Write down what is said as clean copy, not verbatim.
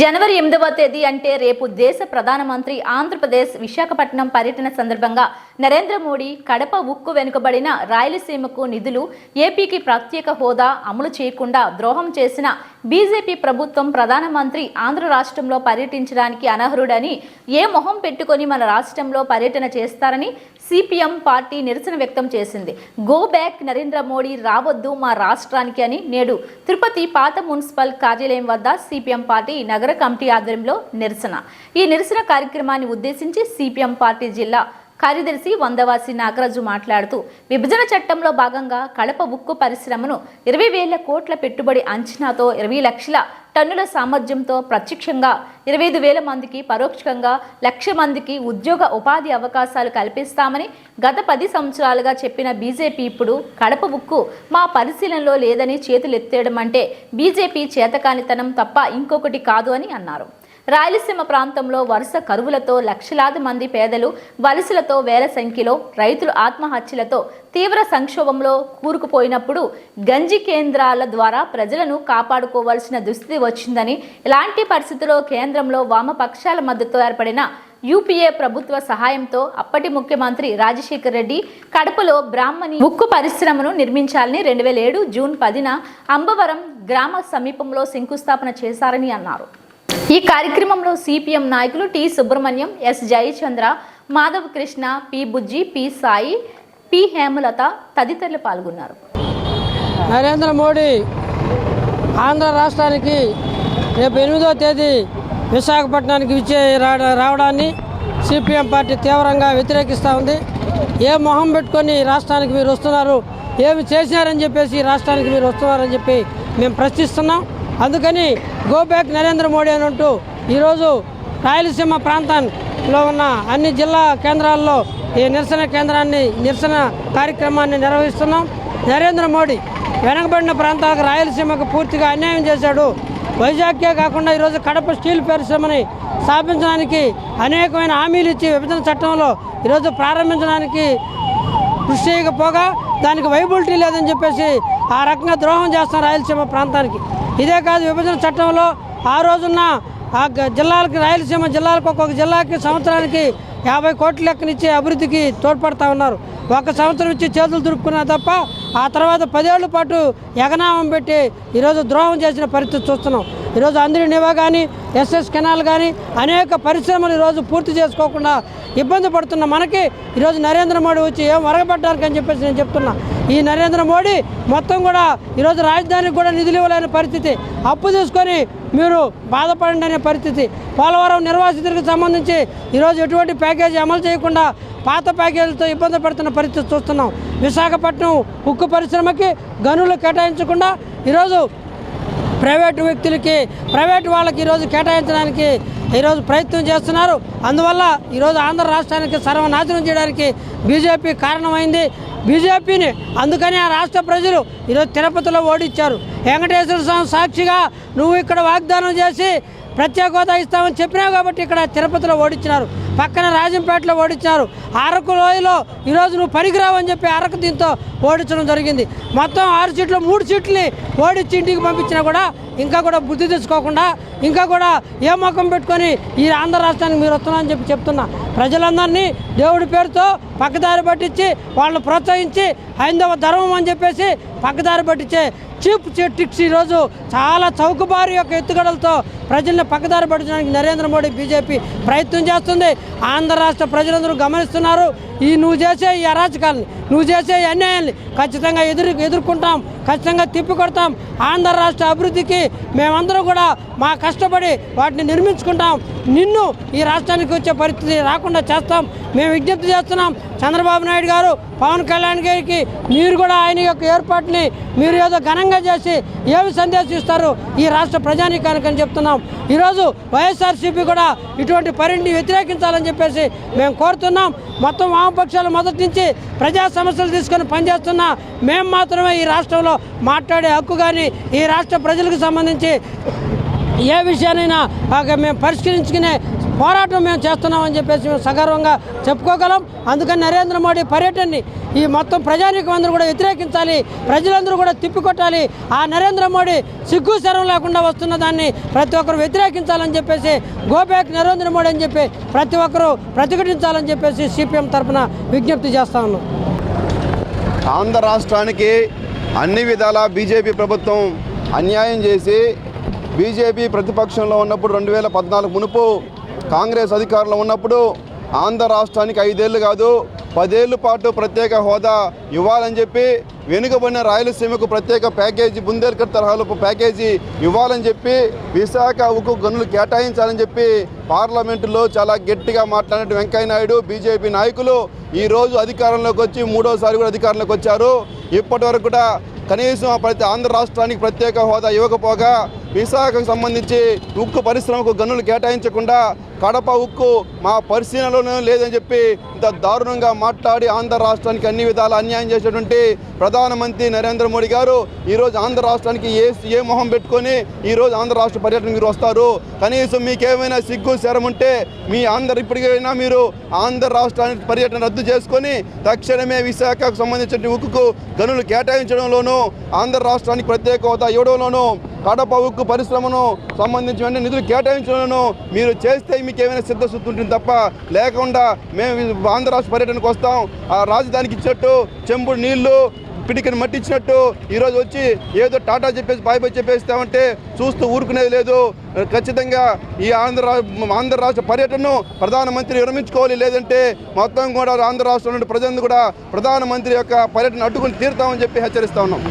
జనవరి 8వ తేదీ అంటే రేపు దేశ ప్రధానమంత్రి ఆంధ్రప్రదేశ్ విశాఖపట్నం పర్యటన సందర్భంగా నరేంద్ర మోడీ కడప ఉక్కు వెనుకబడిన రాయలసీమకు నిధులు ఏపీకి ప్రత్యేక హోదా అమలు చేయకుండా ద్రోహం చేసిన బీజేపీ ప్రభుత్వం ప్రధానమంత్రి ఆంధ్ర రాష్ట్రంలో పర్యటించడానికి అనర్హుడని ఏ మొహం పెట్టుకొని మన రాష్ట్రంలో పర్యటన చేస్తారని సిపిఎం పార్టీ నిరసన వ్యక్తం చేసింది. గో బ్యాక్ నరేంద్ర మోడీ రావద్దు మా రాష్ట్రానికి అని నేడు తిరుపతి పాత మున్సిపల్ కార్యాలయం వద్ద సిపిఎం పార్టీ నగర కమిటీ ఆధ్వర్యంలో నిరసన. ఈ నిరసన కార్యక్రమాన్ని ఉద్దేశించి సిపిఎం పార్టీ జిల్లా కార్యదర్శి వందవాసి నాగరాజు మాట్లాడుతూ విభజన చట్టంలో భాగంగా కడప ఉక్కు పరిశ్రమను 20,000 కోట్ల పెట్టుబడి అంచనాతో 20 లక్షల టన్నుల సామర్థ్యంతో ప్రత్యక్షంగా 25,000 మందికి, పరోక్షంగా 1,00,000 మందికి ఉద్యోగ ఉపాధి అవకాశాలు కల్పిస్తామని గత 10 సంవత్సరాలుగా చెప్పిన బీజేపీ ఇప్పుడు కడప ఉక్కు మా పరిశీలనలో లేదని చేతులెత్తేయడం అంటే బీజేపీ చేతకానితనం తప్ప ఇంకొకటి కాదు అని అన్నారు. రాయలసీమ ప్రాంతంలో వరుస కరువులతో లక్షలాది మంది పేదలు, వలసలతో వేల సంఖ్యలో రైతులు ఆత్మహత్యలతో తీవ్ర సంక్షోభంలో కూరుకుపోయినప్పుడు గంజి కేంద్రాల ద్వారా ప్రజలను కాపాడుకోవాల్సిన దుస్థితి వచ్చిందని, ఇలాంటి పరిస్థితుల్లో కేంద్రంలో వామపక్షాల మద్దతు ఏర్పడిన యూపీఏ ప్రభుత్వ సహాయంతో అప్పటి ముఖ్యమంత్రి రాజశేఖర్ రెడ్డి కడపలో బ్రాహ్మణి ఉక్కు పరిశ్రమను నిర్మించాలని 2007 జూన్ 10న అంబవరం గ్రామ సమీపంలో శంకుస్థాపన చేశారని అన్నారు. ఈ కార్యక్రమంలో సిపిఎం నాయకులు T Subrahmanyam, S Jayachandra, Madhav Krishna, P Bujji, P Sai, P Hemalatha తదితరులు పాల్గొన్నారు. నరేంద్ర మోడీ ఆంధ్ర రాష్ట్రానికి రేపు 8వ తేదీ విశాఖపట్నానికి రావడాన్ని సిపిఎం పార్టీ తీవ్రంగా వ్యతిరేకిస్తూ ఉంది. ఏ మొహం పెట్టుకొని రాష్ట్రానికి మీరు వస్తున్నారు, ఏమి చేసినారని చెప్పేసి రాష్ట్రానికి మీరు వస్తున్నారని చెప్పి మేము ప్రశ్నిస్తున్నాం. అందుకని గో బ్యాక్ నరేంద్ర మోడీ అని అంటూ ఈరోజు రాయలసీమ ప్రాంతంలో ఉన్న అన్ని జిల్లా కేంద్రాల్లో ఈ నిరసన కార్యక్రమాన్ని నిర్వహిస్తున్నాం. నరేంద్ర మోడీ వెనకబడిన ప్రాంతాలకు రాయలసీమకు పూర్తిగా అన్యాయం చేశాడు. వైజాగ్కే కాకుండా ఈరోజు కడప స్టీల్ పరిశ్రమని స్థాపించడానికి అనేకమైన హామీలు ఇచ్చి విభజన చట్టంలో ఈరోజు ప్రారంభించడానికి కృషి చేయకపోగా దానికి వైబిలిటీ లేదని చెప్పేసి ఆ రకంగా ద్రోహం చేస్తాం రాయలసీమ ప్రాంతానికి. ఇదే కాదు, విభజన చట్టంలో ఆ రోజున్న ఆ జిల్లాలకి, రాయలసీమ జిల్లాలకు ఒక్కొక్క జిల్లాకి సంవత్సరానికి 50 కోట్ల లెక్కనిచ్చే అభివృద్ధికి తోడ్పడతా ఉన్నారు. ఒక సంవత్సరం ఇచ్చి చేతులు దురుపుకున్నా తప్ప ఆ తర్వాత 10 ఏళ్ల పాటు ఎగనామం పెట్టి ఈరోజు ద్రోహం చేసిన పరిస్థితి చూస్తున్నాం. ఈరోజు అందరి నివా కానీ, ఎస్ఎస్ కెనాల్ కానీ అనేక పరిశ్రమలు ఈరోజు పూర్తి చేసుకోకుండా ఇబ్బంది పడుతున్న మనకి ఈరోజు నరేంద్ర మోడీ వచ్చి ఏం వరగబడ్డానికి అని చెప్పేసి నేను చెప్తున్నా. ఈ నరేంద్ర మోడీ మొత్తం కూడా ఈరోజు రాజధానికి కూడా నిధులు ఇవ్వలేని పరిస్థితి, అప్పు తీసుకొని మీరు బాధపడండి అనే పరిస్థితి. పోలవరం నిర్వాసితులకు సంబంధించి ఈరోజు ఎటువంటి ప్యాకేజీ అమలు చేయకుండా పాత ప్యాకేజీలతో ఇబ్బంది పడుతున్న పరిస్థితి చూస్తున్నాం. విశాఖపట్నం ఉక్కు పరిశ్రమకి గనులు కేటాయించకుండా ఈరోజు ప్రైవేటు వ్యక్తులకి, ప్రైవేటు వాళ్ళకి ఈరోజు కేటాయించడానికి ఈరోజు ప్రయత్నం చేస్తున్నారు. అందువల్ల ఈరోజు ఆంధ్ర రాష్ట్రానికి సర్వనాశనం చేయడానికి బీజేపీ కారణమైంది. బీజేపీని అందుకని ఆ రాష్ట్ర ప్రజలు ఈరోజు తిరుపతిలో ఓడించారు. వెంకటేశ్వర స్వామి సాక్షిగా నువ్వు ఇక్కడ వాగ్దానం చేసి ప్రత్యేక హోదా ఇస్తామని చెప్పినావు కాబట్టి ఇక్కడ తిరుపతిలో ఓడించినారు. పక్కన రాజంపేటలో ఓడించారు. అరకు లోయలో ఈరోజు నువ్వు పనికిరావని చెప్పి అరకు దీంతో ఓడించడం జరిగింది. మొత్తం 6 సీట్లు 3 సీట్లని ఓడించి ఇంటికి పంపించినా కూడా ఇంకా కూడా బుద్ధి తెచ్చుకోకుండా ఇంకా కూడా ఏ మొఖం పెట్టుకొని ఈ ఆంధ్ర రాష్ట్రానికి మీరు వస్తున్నారని చెప్పి చెప్తున్నా. ప్రజలందరినీ దేవుడి పేరుతో పక్కదారి పట్టించి వాళ్ళని ప్రోత్సహించి హైందవ ధర్మం అని చెప్పేసి పక్కదారి పట్టించే చీప్ టిక్స్ ఈరోజు చాలా చౌకబారు యొక్క ఎత్తుగడలతో ప్రజల్ని పక్కదారి పట్టించడానికి నరేంద్ర మోడీ బీజేపీ ప్రయత్నం చేస్తుంది. ఆంధ్ర రాష్ట్ర ప్రజలందరూ గమనిస్తున్నారు. నువ్వు చేసే ఈ అరాచకాలని, నువ్వు చేసే ఈ అన్యాయాన్ని ఖచ్చితంగా ఎదుర్కొంటాం, ఖచ్చితంగా తిప్పికొడతాం. ఆంధ్ర రాష్ట్ర అభివృద్ధికి మేమందరం కూడా మా కష్టపడి వాటిని నిర్మించుకుంటాం. నిన్ను ఈ రాష్ట్రానికి వచ్చే పరిస్థితి రాకుండా చేస్తాం. మేము విజ్ఞప్తి చేస్తున్నాం. చంద్రబాబు నాయుడు గారు, పవన్ కళ్యాణ్ గారికి మీరు కూడా ఆయన యొక్క ఏర్పాటుని మీరు ఏదో ఘనంగా చేసి ఏమి సందేశం ఇస్తారు ఈ రాష్ట్ర ప్రజానీకానికి అని చెప్తున్నాం. ఈరోజు వైఎస్ఆర్సీపీ కూడా ఇటువంటి పరిణిని వ్యతిరేకించాలని చెప్పేసి మేము కోరుతున్నాం. మొత్తం వామపక్షాలు మొదటి నుంచి ప్రజా సమస్యలు తీసుకొని పనిచేస్తున్నా మేము మాత్రమే ఈ రాష్ట్రంలో మాట్లాడే హక్కు కానీ ఈ రాష్ట్ర ప్రజలకు సంబంధించి ఏ విషయానైనా మేము పరిష్కరించుకునే పోరాటం మేము చేస్తున్నామని చెప్పేసి మేము సగర్వంగా చెప్పుకోగలం. అందుకని నరేంద్ర మోడీ పర్యటనని ఈ మొత్తం ప్రజానీకం అందరూ కూడా వ్యతిరేకించాలి, ప్రజలందరూ కూడా తిప్పికొట్టాలి. ఆ నరేంద్ర మోడీ సిగ్గు శరం లేకుండా వస్తున్న దాన్ని ప్రతి ఒక్కరు వ్యతిరేకించాలని చెప్పేసి గో బ్యాక్ నరేంద్ర మోడీ అని చెప్పి ప్రతి ఒక్కరూ ప్రతిఘటించాలని చెప్పేసి సిపిఎం తరఫున విజ్ఞప్తి చేస్తా ఉన్నాం. ఆంధ్ర రాష్ట్రానికి అన్ని విధాల బీజేపీ ప్రభుత్వం అన్యాయం చేసి బీజేపీ ప్రతిపక్షంలో ఉన్నప్పుడు 2014 మునుపు కాంగ్రెస్ అధికారంలో ఉన్నప్పుడు ఆంధ్ర రాష్ట్రానికి 5 ఏళ్ళు కాదు 10 ఏళ్ల పాటు ప్రత్యేక హోదా ఇవ్వాలని చెప్పి వెనుకబడిన రాయలసీమకు ప్రత్యేక ప్యాకేజీ బుందేల్ఖండ్ తరహాలో ప్యాకేజీ ఇవ్వాలని చెప్పి విశాఖ ఉక్కు గనులు కేటాయించాలని చెప్పి పార్లమెంటులో చాలా గట్టిగా మాట్లాడిన వెంకయ్య నాయుడు బీజేపీ నాయకులు ఈరోజు అధికారంలోకి వచ్చి 3వసారి కూడా అధికారంలోకి వచ్చారు. ఇప్పటి వరకు కూడా కనీసం ఆంధ్ర రాష్ట్రానికి ప్రత్యేక హోదా ఇవ్వకపోగా విశాఖకు సంబంధించి ఉక్కు పరిశ్రమకు గనులు కేటాయించకుండా కడప ఉక్కు మా పరిశీలనలోనే లేదని చెప్పి ఇంత దారుణంగా మాట్లాడి ఆంధ్ర రాష్ట్రానికి అన్ని విధాల అన్యాయం చేసేటువంటి ప్రధానమంత్రి నరేంద్ర మోడీ గారు ఈరోజు ఆంధ్ర రాష్ట్రానికి ఏ మొహం పెట్టుకొని ఈరోజు ఆంధ్ర రాష్ట్ర పర్యటన మీరు వస్తారు? కనీసం మీకేమైనా సిగ్గు శరం ఉంటే ఇప్పటికైనా మీరు ఆంధ్ర రాష్ట్రానికి పర్యటన రద్దు చేసుకొని తక్షణమే విశాఖకు సంబంధించిన ఉక్కుకు గనులు కేటాయించడంలోనూ ఆంధ్ర రాష్ట్రానికి ప్రత్యేక హోదా ఇవ్వడంలోనూ కడప ఉక్కు పరిశ్రమను సంబంధించి నిధులు కేటాయించడంలోనూ మీరు చేస్తే మీకు ఏమైనా సిద్ధశుద్ధి ఉంటుంది తప్ప లేకుండా మేము ఆంధ్ర రాష్ట్ర పర్యటనకు వస్తాం, ఆ రాజధానికి ఇచ్చినట్టు చెంబుడు నీళ్లు పిడికిని మట్టి ఇచ్చినట్టు ఈరోజు వచ్చి ఏదో టాటా చెప్పేసి బాయ్ చెప్పేస్తామంటే చూస్తూ ఊరుకునేది లేదు. ఖచ్చితంగా ఈ ఆంధ్ర రాష్ట్ర పర్యటనను ప్రధానమంత్రి విరమించుకోవాలి, లేదంటే మొత్తం కూడా ఆంధ్ర రాష్ట్రంలో ప్రజలను కూడా ప్రధానమంత్రి యొక్క పర్యటన అడ్డుకుని తీరుతామని చెప్పి హెచ్చరిస్తా ఉన్నాం.